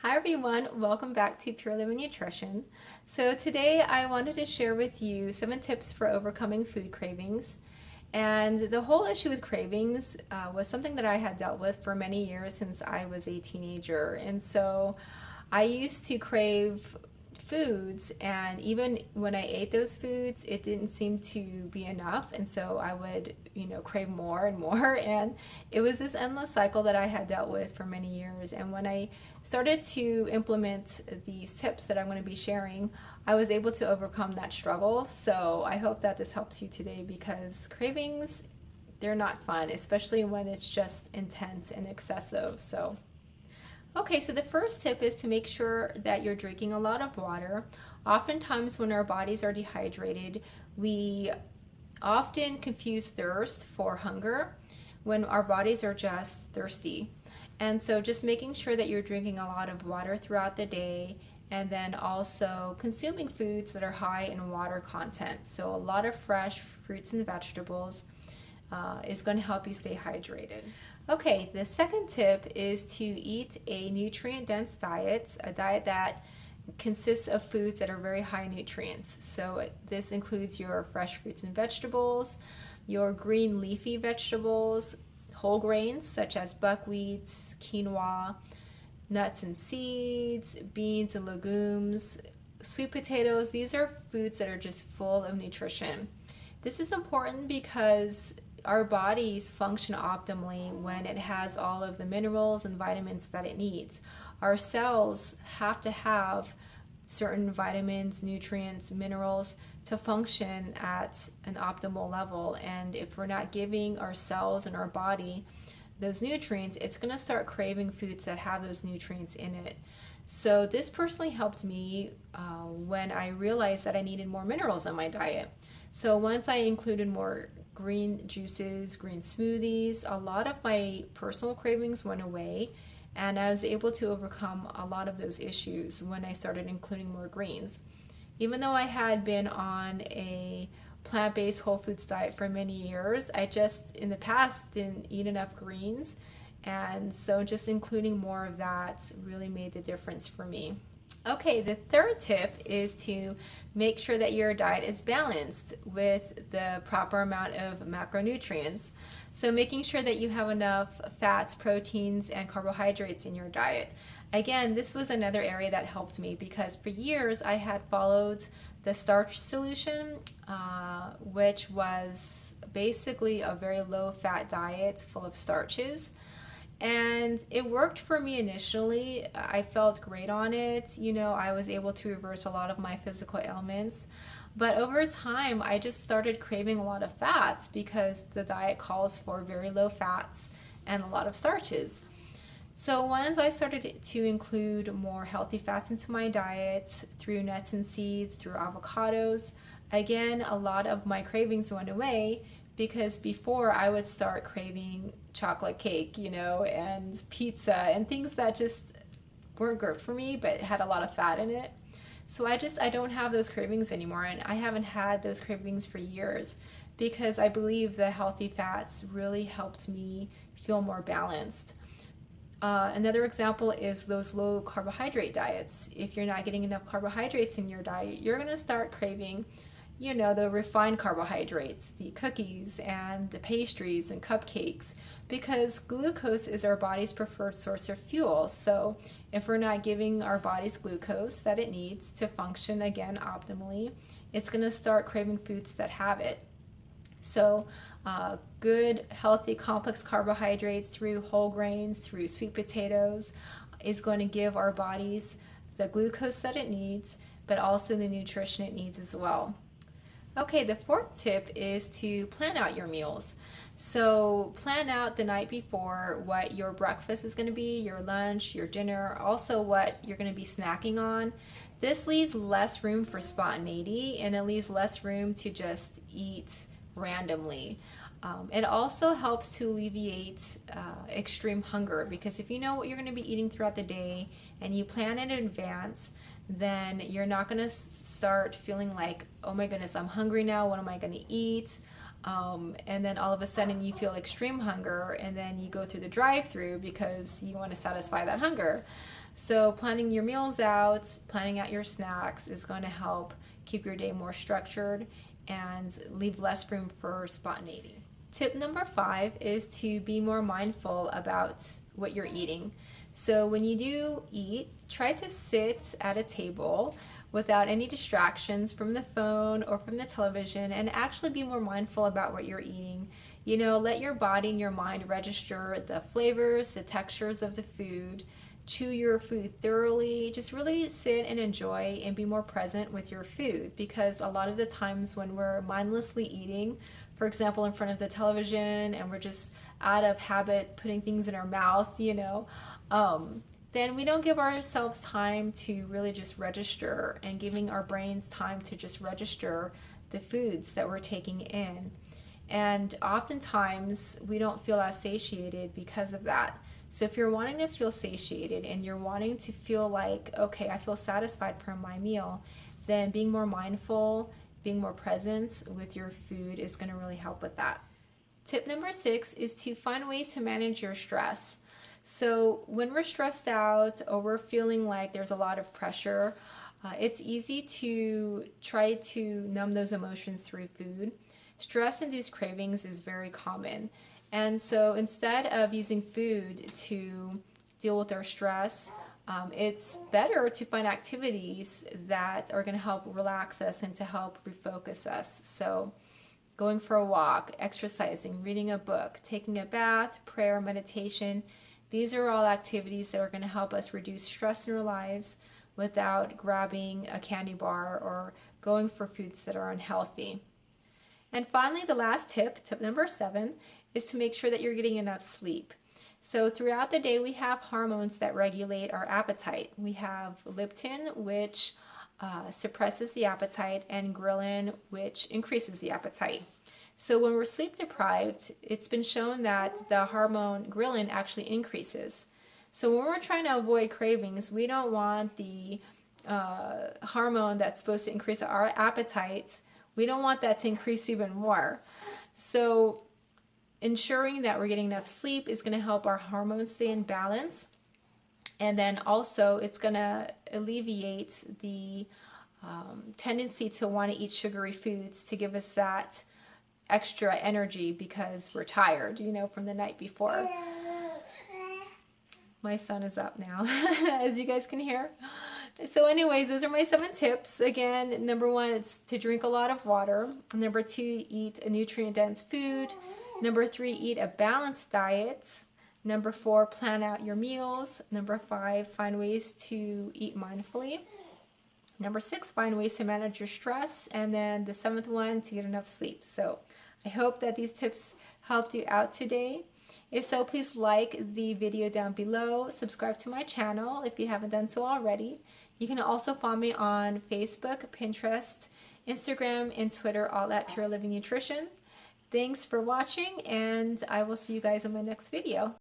Hi everyone, welcome back to Pure Living Nutrition. So today I wanted to share with you 7 tips for overcoming food cravings. And the whole issue with cravings was something that I had dealt with for many years since I was a teenager. And so I used to crave foods, and even when I ate those foods, it didn't seem to be enough, and so I would, crave more and more, and it was this endless cycle that I had dealt with for many years. And when I started to implement these tips that I'm going to be sharing, I was able to overcome that struggle. So I hope that this helps you today, because cravings, they're not fun, especially when it's just intense and excessive. Okay, so the first tip is to make sure that you're drinking a lot of water. Oftentimes when our bodies are dehydrated, we often confuse thirst for hunger when our bodies are just thirsty. And so just making sure that you're drinking a lot of water throughout the day, and then also consuming foods that are high in water content. So a lot of fresh fruits and vegetables is going to help you stay hydrated. Okay, the second tip is to eat a nutrient-dense diet, a diet that consists of foods that are very high in nutrients. So this includes your fresh fruits and vegetables, your green leafy vegetables, whole grains such as buckwheat, quinoa, nuts and seeds, beans and legumes, sweet potatoes. These are foods that are just full of nutrition. This is important because our bodies function optimally when it has all of the minerals and vitamins that it needs. Our cells have to have certain vitamins, nutrients, minerals to function at an optimal level. And if we're not giving our cells and our body those nutrients, it's going to start craving foods that have those nutrients in it. So this personally helped me when I realized that I needed more minerals in my diet. So once I included more green juices, green smoothies, a lot of my personal cravings went away, and I was able to overcome a lot of those issues when I started including more greens. Even though I had been on a plant-based whole foods diet for many years, I just in the past didn't eat enough greens, and so just including more of that really made the difference for me. Okay, the third tip is to make sure that your diet is balanced with the proper amount of macronutrients. So making sure that you have enough fats, proteins, and carbohydrates in your diet. Again, this was another area that helped me, because for years I had followed the starch solution, which was basically a very low fat diet full of starches. And it worked for me initially. I felt great on it. I was able to reverse a lot of my physical ailments. But over time, I just started craving a lot of fats, because the diet calls for very low fats and a lot of starches. So once I started to include more healthy fats into my diet through nuts and seeds, through avocados, again, a lot of my cravings went away, because before I would start craving chocolate cake, and pizza and things that just weren't good for me but had a lot of fat in it. So I don't have those cravings anymore, and I haven't had those cravings for years, because I believe the healthy fats really helped me feel more balanced. Another example is those low carbohydrate diets. If you're not getting enough carbohydrates in your diet, you're going to start craving the refined carbohydrates, the cookies and the pastries and cupcakes, because glucose is our body's preferred source of fuel. So if we're not giving our body's glucose that it needs to function again optimally, it's going to start craving foods that have it. So good, healthy, complex carbohydrates through whole grains, through sweet potatoes, is going to give our bodies the glucose that it needs, but also the nutrition it needs as well. Okay, the fourth tip is to plan out your meals. So plan out the night before what your breakfast is going to be, your lunch, your dinner, also what you're going to be snacking on. This leaves less room for spontaneity, and it leaves less room to just eat randomly. It also helps to alleviate extreme hunger, because if you know what you're going to be eating throughout the day and you plan in advance, then you're not going to start feeling like, oh my goodness, I'm hungry now, what am I going to eat? and then all of a sudden you feel extreme hunger, and then you go through the drive-through because you want to satisfy that hunger. So planning your meals out, planning out your snacks is going to help keep your day more structured and leave less room for spontaneity. Tip number 5 is to be more mindful about what you're eating. So when you do eat, try to sit at a table without any distractions from the phone or from the television, and actually be more mindful about what you're eating. You know, let your body and your mind register the flavors, the textures of the food. Chew your food thoroughly. Just really sit and enjoy and be more present with your food, because a lot of the times when we're mindlessly eating, for example, in front of the television, and we're just out of habit putting things in our mouth, then we don't give ourselves time to really just register, and giving our brains time to just register the foods that we're taking in. And oftentimes we don't feel as satiated because of that. So if you're wanting to feel satiated and you're wanting to feel like, okay, I feel satisfied from my meal, then being more mindful, being more present with your food is going to really help with that. Tip number 6 is to find ways to manage your stress. So when we're stressed out or we're feeling like there's a lot of pressure, it's easy to try to numb those emotions through food. Stress-induced cravings is very common. And so instead of using food to deal with our stress, it's better to find activities that are going to help relax us and to help refocus us. So going for a walk, exercising, reading a book, taking a bath, prayer, meditation, these are all activities that are going to help us reduce stress in our lives without grabbing a candy bar or going for foods that are unhealthy. And finally, the last tip, tip number 7, is to make sure that you're getting enough sleep. So throughout the day, we have hormones that regulate our appetite. We have leptin, which suppresses the appetite, and ghrelin, which increases the appetite. So when we're sleep deprived, it's been shown that the hormone ghrelin actually increases. So when we're trying to avoid cravings, we don't want the hormone that's supposed to increase our appetite, we don't want that to increase even more. So ensuring that we're getting enough sleep is going to help our hormones stay in balance. And then also it's going to alleviate the tendency to want to eat sugary foods to give us that extra energy because we're tired, from the night before. My son is up now, as you guys can hear. So anyways, those are my 7 tips. Again, number 1, it's to drink a lot of water. Number 2, eat a nutrient-dense food. Number 3, eat a balanced diet. Number 4, plan out your meals. Number 5, find ways to eat mindfully. Number 6, find ways to manage your stress. And then the 7th one, to get enough sleep. So I hope that these tips helped you out today. If so, please like the video down below. Subscribe to my channel if you haven't done so already. You can also follow me on Facebook, Pinterest, Instagram, and Twitter, all at Pure Living Nutrition. Thanks for watching, and I will see you guys in my next video.